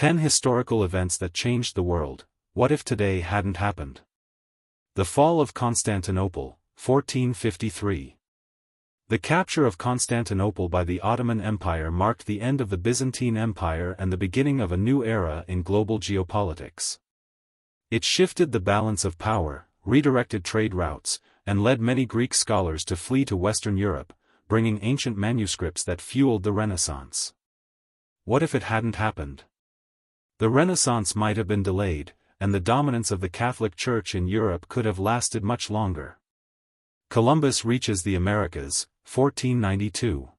10 Historical Events That Changed the World. What if today hadn't happened? The fall of Constantinople, 1453. The capture of Constantinople by the Ottoman Empire marked the end of the Byzantine Empire and the beginning of a new era in global geopolitics. It shifted the balance of power, redirected trade routes, and led many Greek scholars to flee to Western Europe, bringing ancient manuscripts that fueled the Renaissance. What if it hadn't happened? The Renaissance might have been delayed, and the dominance of the Catholic Church in Europe could have lasted much longer. Columbus reaches the Americas, 1492.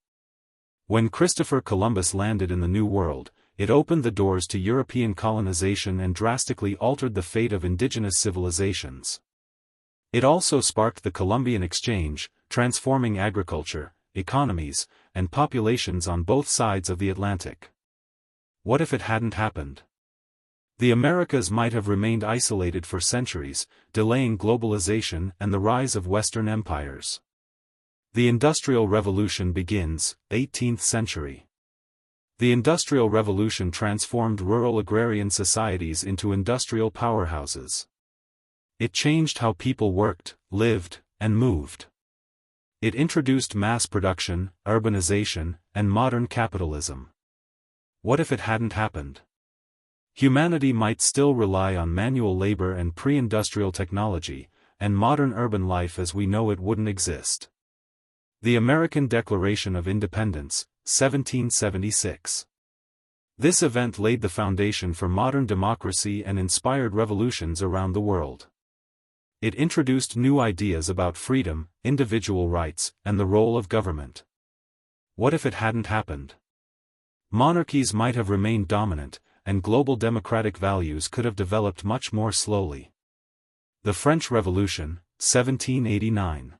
When Christopher Columbus landed in the New World, it opened the doors to European colonization and drastically altered the fate of indigenous civilizations. It also sparked the Columbian Exchange, transforming agriculture, economies, and populations on both sides of the Atlantic. What if it hadn't happened? The Americas might have remained isolated for centuries, delaying globalization and the rise of Western empires. The Industrial Revolution begins, 18th century. The Industrial Revolution transformed rural agrarian societies into industrial powerhouses. It changed how people worked, lived, and moved. It introduced mass production, urbanization, and modern capitalism. What if it hadn't happened? Humanity might still rely on manual labor and pre-industrial technology, and modern urban life as we know it wouldn't exist. The American Declaration of Independence, 1776. This event laid the foundation for modern democracy and inspired revolutions around the world. It introduced new ideas about freedom, individual rights, and the role of government. What if it hadn't happened? Monarchies might have remained dominant, and global democratic values could have developed much more slowly. The French Revolution, 1789.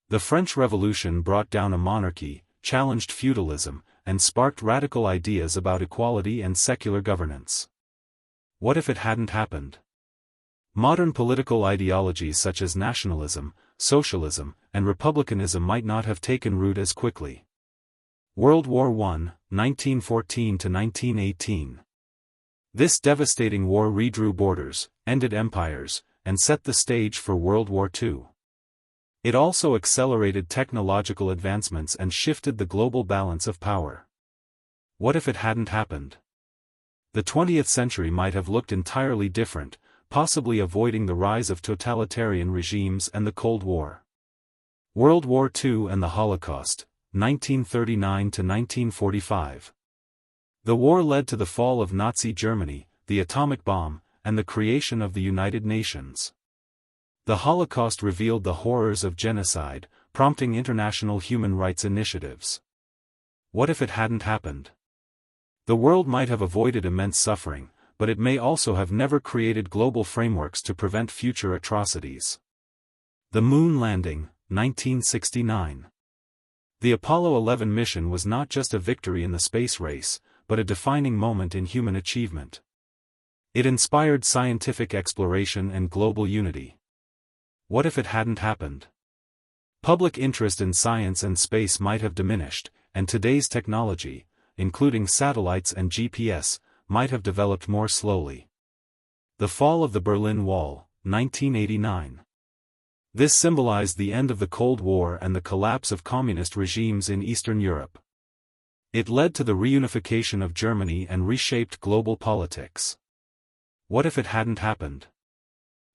The French Revolution brought down a monarchy, challenged feudalism, and sparked radical ideas about equality and secular governance. What if it hadn't happened? Modern political ideologies such as nationalism, socialism, and republicanism might not have taken root as quickly. World War I, 1914–1918. This devastating war redrew borders, ended empires, and set the stage for World War II. It also accelerated technological advancements and shifted the global balance of power. What if it hadn't happened? The 20th century might have looked entirely different, possibly avoiding the rise of totalitarian regimes and the Cold War. World War II and the Holocaust, 1939–1945. The war led to the fall of Nazi Germany, the atomic bomb, and the creation of the United Nations. The Holocaust revealed the horrors of genocide, prompting international human rights initiatives. What if it hadn't happened? The world might have avoided immense suffering, but it may also have never created global frameworks to prevent future atrocities. The Moon Landing, 1969. The Apollo 11 mission was not just a victory in the space race, but a defining moment in human achievement. It inspired scientific exploration and global unity. What if it hadn't happened? Public interest in science and space might have diminished, and today's technology, including satellites and GPS, might have developed more slowly. The fall of the Berlin Wall, 1989. This symbolized the end of the Cold War and the collapse of communist regimes in Eastern Europe. It led to the reunification of Germany and reshaped global politics. What if it hadn't happened?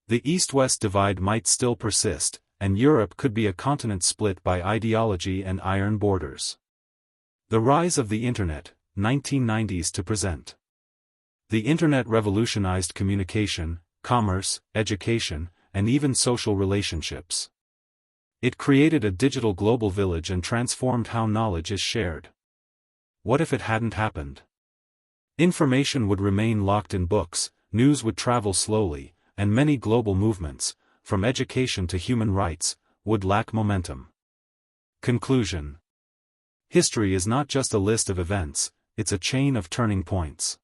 The East-West divide might still persist, and Europe could be a continent split by ideology and iron borders. The rise of the Internet, 1990s to present. The Internet revolutionized communication, commerce, education, and even social relationships. It created a digital global village and transformed how knowledge is shared. What if it hadn't happened? Information would remain locked in books, news would travel slowly, and many global movements, from education to human rights, would lack momentum. Conclusion. History is not just a list of events, it's a chain of turning points.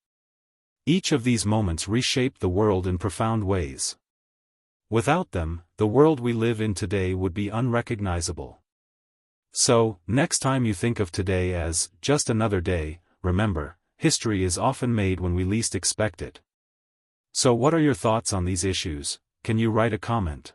Each of these moments reshaped the world in profound ways. Without them, the world we live in today would be unrecognizable. So, next time you think of today as just another day, remember, history is often made when we least expect it. So what are your thoughts on these issues? Can you write a comment?